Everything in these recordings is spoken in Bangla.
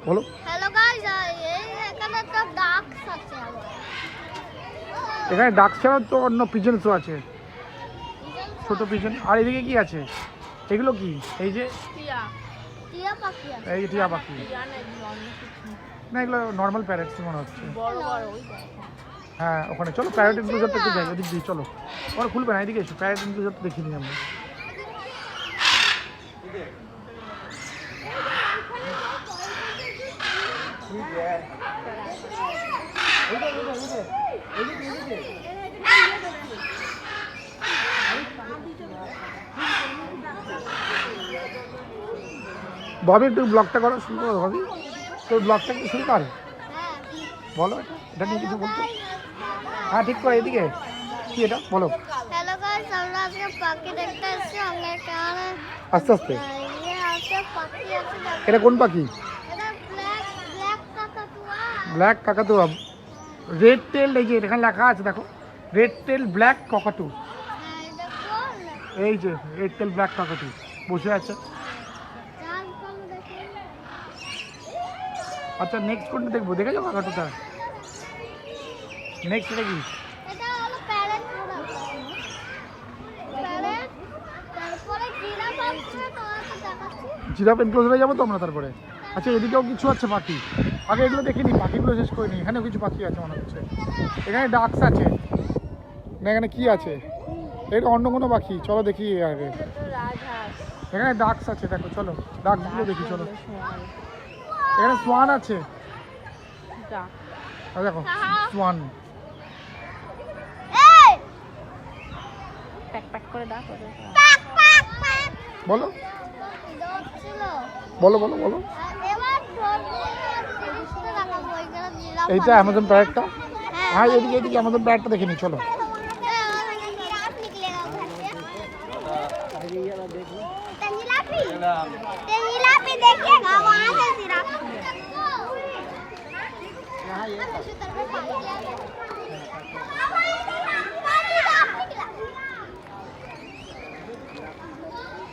বলো। হ্যালো গাইস, এখানে একটা ডাকস আছে। এখানে ডাক ছাড়াও তো অন্য পিজনসও আছে, ছোট পিজন। আর এদিকে কি আছে? এগুলো কি? এই যে টিয়া টিয়া পাখি আছে। এই টিয়া পাখি না, এগুলো নর্মাল প্যারেটস মনে হচ্ছে। বড় বড় ওই হ্যাঁ ওখানে চলো প্যারেট ইনক্লুজারটা একটু যাই, ওদিক দিয়ে চলো। ওরা খুলবে না, এদিকে এসো, প্যারেট ইনক্লুজারটা দেখিয়ে নিই আমরা। ববি একটু ব্লগটা করো, শুরু করো ববি, তোর ব্লগটা একটু শুরু কর। বলো এটা নিয়ে কিছু বলতো। হ্যাঁ ঠিক করে, এদিকে কি এটা বলো। হ্যালো গাইস, আমরা আজকে পাখি দেখতে এসেছি। আমরা এখানে আস্তে আস্তে। ইয়ে আছে, পাখি আছে। এটা কোন পাখি? এটা ব্ল্যাক ব্ল্যাক কাকাতুয়া। ব্ল্যাক কাকাতুয়া, রেড টেল। এই যে এখানে লেখা আছে দেখো, রেড টেল ব্ল্যাক কাকাতু। হ্যাঁ, এটা কোন? এই যে রেড টেল ব্ল্যাক কাকাতু বসে আছে। জান কোন দেখেন? আচ্ছা নেক্সট কোনটা দেখবো? দেখেছো কাকাতুটা? নেক্সট এটা কি? এটা হলো প্যারেট পুরো। প্যারেট, তারপরে জিরাফ আছে, তোমাকে দেখাচ্ছি। জিরাফ এনক্লোজারে যাবো তো আমরা তারপরে। আচ্ছা এদিকেও কিছু আছে পাখি, আগে এগুলো দেখিনি, পাখিগুলো শেষ করিনি। এখানেও কিছু পাখি আছে মনে হচ্ছে। এখানে ডাকস আছে না, এখানে কি আছে? এটা অন্য কোনো পাখি, চলো দেখি আগে। এখানে ডাকস আছে, দেখো চলো ডাকসগুলো দেখি চলো। এখানে সোয়ান আছে, দেখো সোয়ান। এই প্যাক প্যাক করে ডাক পাক পাক পাক বলো দৌড়ছিল। বলো বলো বলো। এবার ধরবো, জিনিসটা দেখাবো। এখানে জিরাফ এইটা আছে। অ্যামাজন প্যারেটটা। হ্যাঁ, হ্যাঁ এদিকে এদিকে অ্যামাজন প্যারেটটা দেখে নি চলো। जिराफ निकलेगा उधर से। जिराफ भी देखिएगा, वहाँ से जिराफ।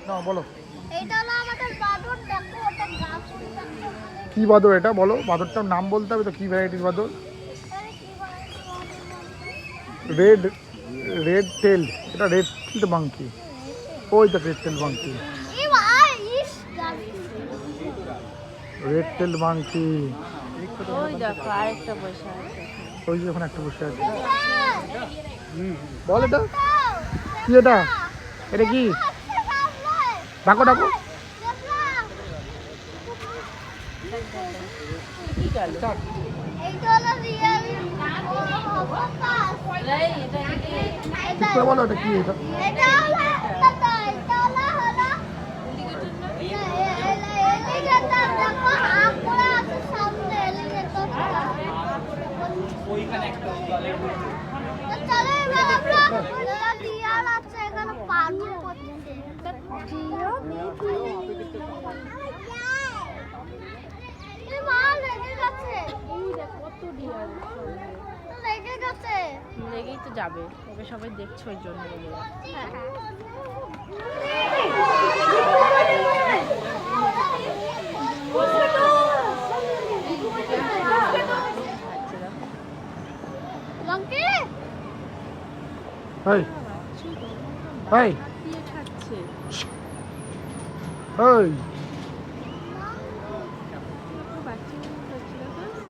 না বলো এইটা হলো আমাদের বাদুড়। দেখো ওটা গাছ। কি বাদর এটা বলো, বাদরটার নাম বলতে হবে তো, কি ভ্যারাইটির বাদর? রেড রেড টেল, এটা রেড টেল মাঙ্কি। ওই তো red tail monkey, red tail monkey. ওই দেখো আরেকটা বসে আছে। ওই যে ওখানে একটা বসে আছে। বল এটা কি? এটা এটা কি? ডাকো ডাকো। কি গেল? এইটা হলো রিয়েল। ঠিক করে বলো এটা কি? এটা এটা হলো এটা হলো এলিগেটর। দেখো হাত পড়ে আছে সামনে এলিগেটর। ওইখানে একটা চলো এবার আমরা রিয়াল আছে এখানে পানি করছে। এই মাল লেগে গেছে। এই দেখো কত ডিয়ার লেগে গেছে। লেগেই তো যাবে, ওকে সবাই দেখছে ওই জন্য লেগে যাচ্ছে। লঙ্কি এই এই খাচ্ছে। এই